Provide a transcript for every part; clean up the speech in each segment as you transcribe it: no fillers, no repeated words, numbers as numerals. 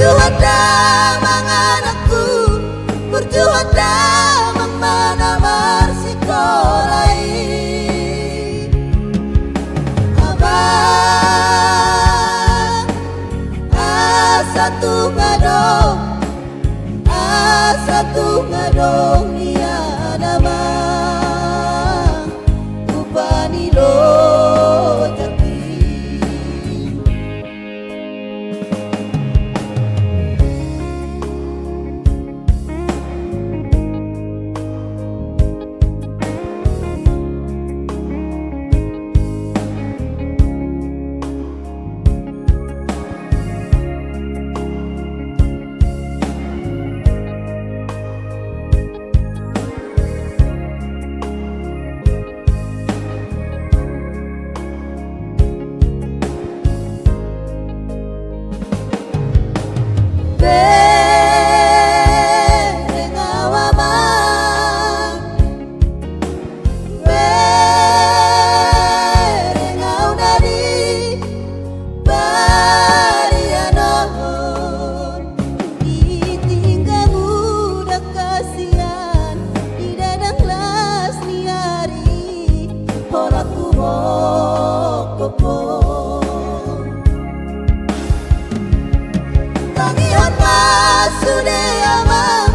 Berjuang damang anakku, berjuang damang mana marsikolai. Abang asatu ngadong, asatu ngadong iya namang upanilo jati. Tangihan masude amang,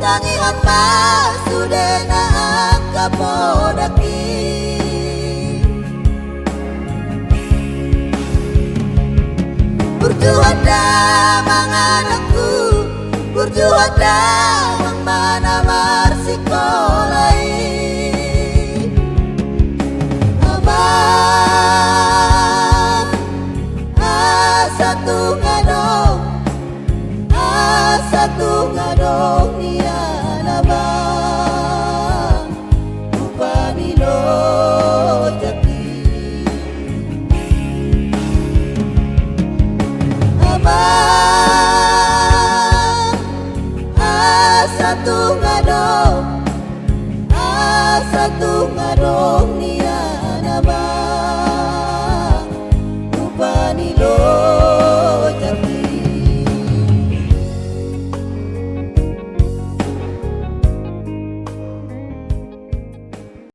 tangihan masude naang kapodaki. Berjuang damang anakku, berjuang damang mana marsikolai. Abang asatu ngadong, asatu ngadong iya nabang upanilo jati. Abang asatu ngadong, asatu ngadong iya